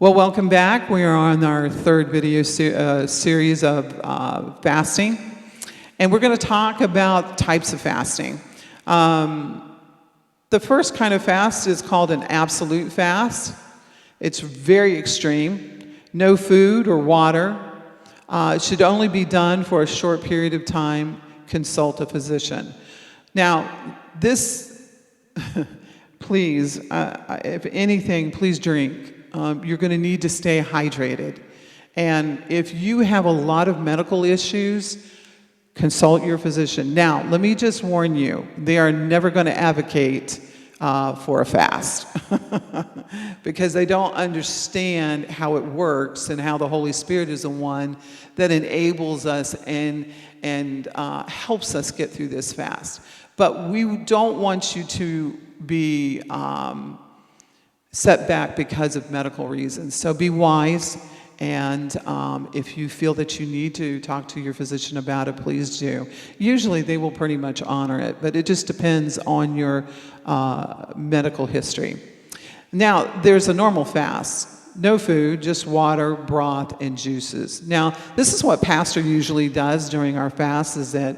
Well, welcome back. We are on our third video series of fasting, and we're going to talk about types of fasting. The first kind of fast is called an absolute fast. It's very extreme. No food or water. It should only be done for a short period of time. Consult a physician. Now, this, please, if anything, please drink. You're going to need to stay hydrated. And if you have a lot of medical issues, consult your physician. Now, let me just warn you, they are never going to advocate for a fast because they don't understand how it works and how the Holy Spirit is the one that enables us and helps us get through this fast. But we don't want you to be set back because of medical reasons. So be wise, and if you feel that you need to talk to your physician about it, please do. Usually they will pretty much honor it, but it just depends on your medical history. Now, there's a normal fast. No food, just water, broth, and juices. Now, this is what Pastor usually does during our fast, is that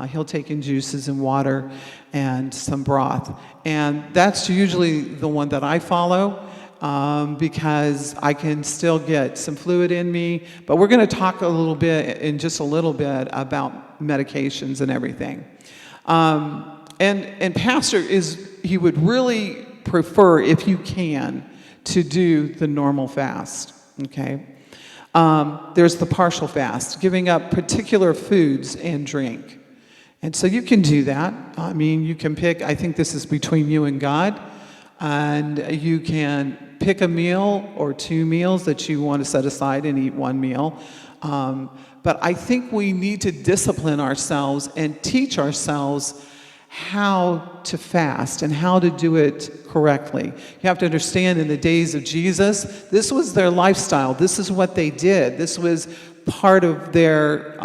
he'll take in juices and water and some broth. And that's usually the one that I follow because I can still get some fluid in me. But we're going to talk in just a little bit about medications and everything. And Pastor he would really prefer, if you can, to do the normal fast, okay? There's the partial fast, giving up particular foods and drink. And so you can do that. I mean, you can pick, I think this is between you and God, and you can pick a meal or two meals that you want to set aside and eat one meal. But I think we need to discipline ourselves and teach ourselves how to fast and how to do it correctly. You have to understand, in the days of Jesus, this was their lifestyle. This is what they did. This was part of their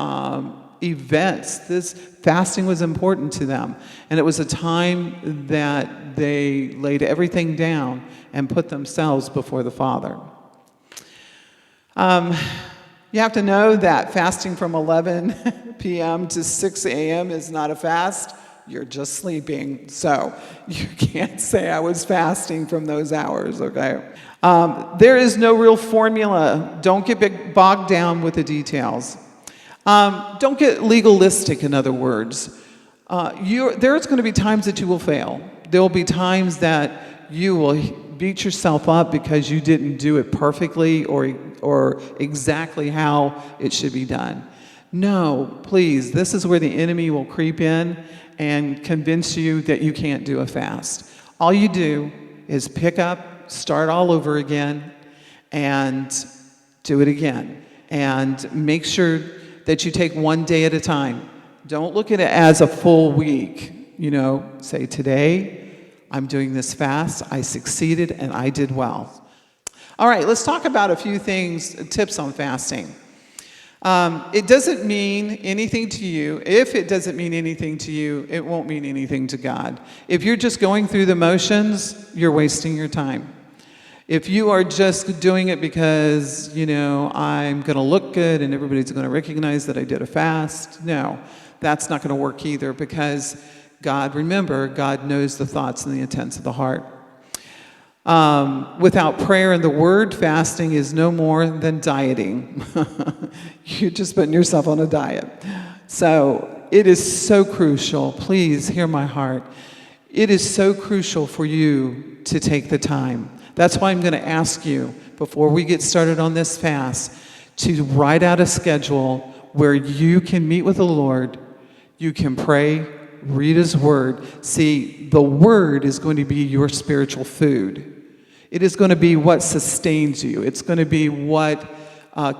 events. This fasting was important to them. And it was a time that they laid everything down and put themselves before the Father. You have to know that fasting from 11 p.m. to 6 a.m. is not a fast. You're just sleeping, so you can't say I was fasting from those hours, okay? There is no real formula. Don't get bogged down with the details. Don't get legalistic, in other words. There's going to be times that you will fail. There will be times that you will beat yourself up because you didn't do it perfectly or exactly how it should be done. No, please, this is where the enemy will creep in and convince you that you can't do a fast. All you do is pick up, start all over again, and do it again. And make sure that you take one day at a time. Don't look at it as a full week. Say, today I'm doing this fast, I succeeded, and I did well. All right, let's talk about a few tips on fasting. It doesn't mean anything to you. If it doesn't mean anything to you, it won't mean anything to God. If you're just going through the motions, you're wasting your time. If you are just doing it because, I'm going to look good and everybody's going to recognize that I did a fast, no, that's not going to work either, because remember, God knows the thoughts and the intents of the heart. Without prayer and the word, fasting is no more than dieting. You're just putting yourself on a diet. So it is so crucial. Please hear my heart. It is so crucial for you to take the time. That's why I'm going to ask you, before we get started on this fast, to write out a schedule where you can meet with the Lord, you can pray, read His Word. See, the Word is going to be your spiritual food. It is going to be what sustains you. It's going to be what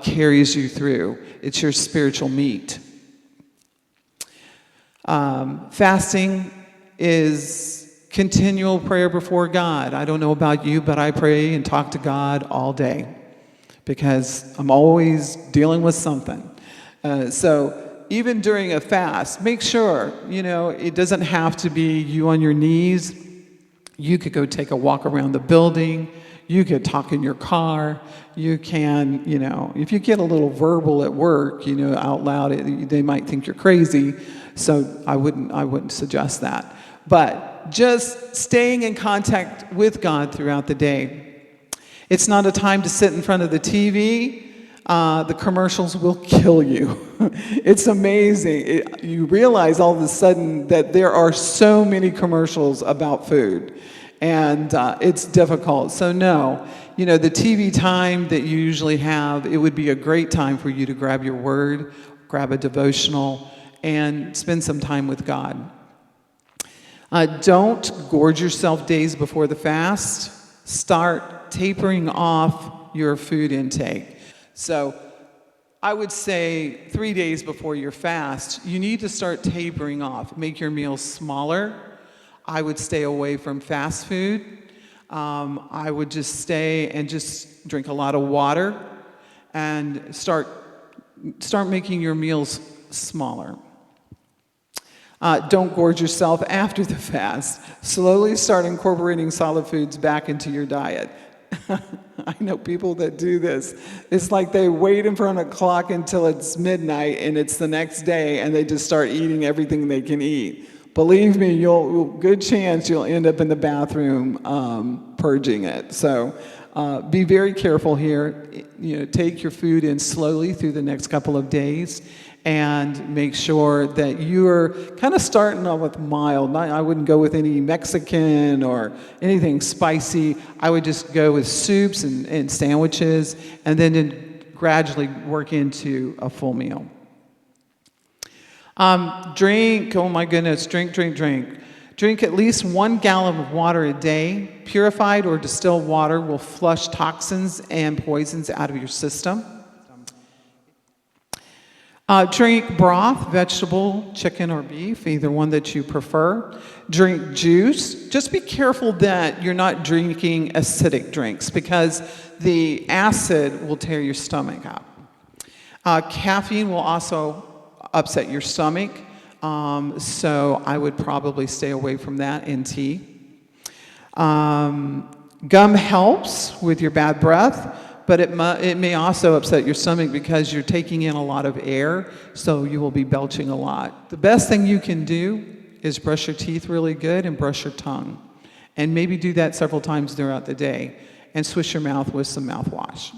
carries you through. It's your spiritual meat. Fasting is continual prayer before God. I don't know about you, but I pray and talk to God all day because I'm always dealing with something. So even during a fast, make sure, it doesn't have to be you on your knees. You could go take a walk around the building. You could talk in your car. You can, if you get a little verbal at work, out loud, they might think you're crazy. So I wouldn't suggest that. But just staying in contact with God throughout the day. It's not a time to sit in front of the TV. The commercials will kill you. It's amazing. You realize all of a sudden that there are so many commercials about food, and it's difficult. So no, the TV time that you usually have, it would be a great time for you to grab your word, grab a devotional, and spend some time with God. Don't gorge yourself days before the fast. Start tapering off your food intake. So I would say 3 days before your fast, you need to start tapering off. Make your meals smaller. I would stay away from fast food. I would just stay and just drink a lot of water and start making your meals smaller. Don't gorge yourself after the fast. Slowly start incorporating solid foods back into your diet. I know people that do this. It's like they wait in front of a clock until it's midnight and it's the next day and they just start eating everything they can eat. Believe me, good chance you'll end up in the bathroom purging it. So be very careful here. Take your food in slowly through the next couple of days and make sure that you're kind of starting off with mild. I wouldn't go with any Mexican or anything spicy. I would just go with soups and sandwiches, and then gradually work into a full meal. Drink, oh my goodness, drink. Drink at least 1 gallon of water a day. Purified or distilled water will flush toxins and poisons out of your system. Drink broth, vegetable, chicken, or beef, either one that you prefer. Drink juice. Just be careful that you're not drinking acidic drinks because the acid will tear your stomach up. Caffeine will also upset your stomach, so I would probably stay away from that in tea. Gum helps with your bad breath. But it may also upset your stomach because you're taking in a lot of air, so you will be belching a lot. The best thing you can do is brush your teeth really good and brush your tongue. And maybe do that several times throughout the day. And swish your mouth with some mouthwash.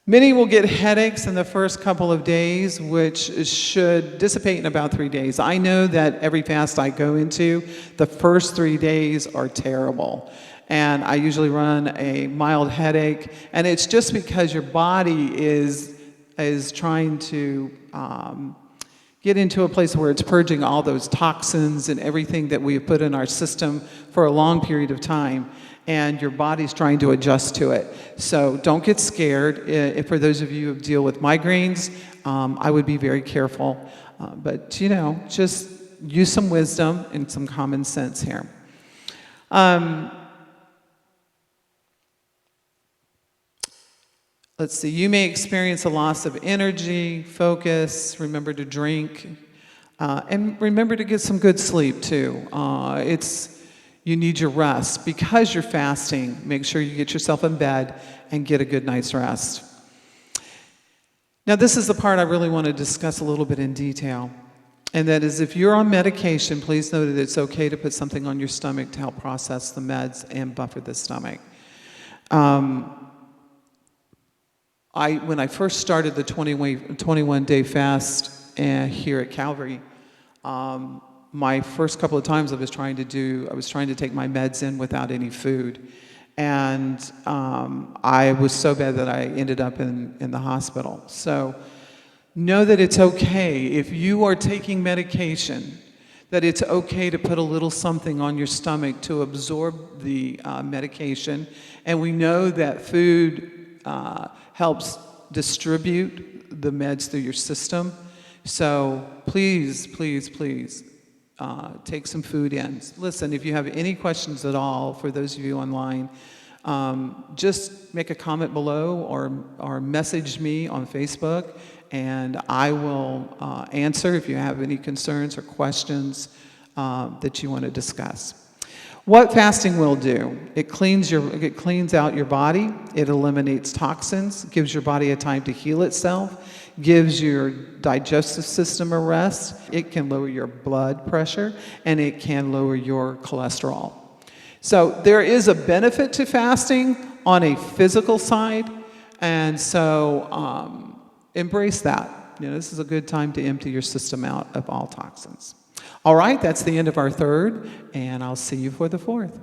Many will get headaches in the first couple of days, which should dissipate in about 3 days. I know that every fast I go into, the first 3 days are terrible. And I usually run a mild headache, and it's just because your body is trying to get into a place where it's purging all those toxins and everything that we have put in our system for a long period of time, and your body's trying to adjust to it. So don't get scared. For those of you who deal with migraines, I would be very careful. But just use some wisdom and some common sense here. Let's see, you may experience a loss of energy, focus. Remember to drink, and remember to get some good sleep too. You need your rest. Because you're fasting, make sure you get yourself in bed and get a good night's rest. Now this is the part I really want to discuss a little bit in detail, and that is if you're on medication, please know that it's okay to put something on your stomach to help process the meds and buffer the stomach. When I first started the 21-day fast here at Calvary, my first couple of times I was trying to take my meds in without any food. And I was so bad that I ended up in the hospital. So know that it's okay if you are taking medication, that it's okay to put a little something on your stomach to absorb the medication. And we know that food helps distribute the meds through your system. So please take some food in. Listen, if you have any questions at all, for those of you online, just make a comment below or message me on Facebook, and I will answer if you have any concerns or questions that you want to discuss. What fasting will do, it cleans out your body, it eliminates toxins, gives your body a time to heal itself, gives your digestive system a rest, it can lower your blood pressure, and it can lower your cholesterol. So there is a benefit to fasting on a physical side, and so embrace that. This is a good time to empty your system out of all toxins. All right, that's the end of our third, and I'll see you for the fourth.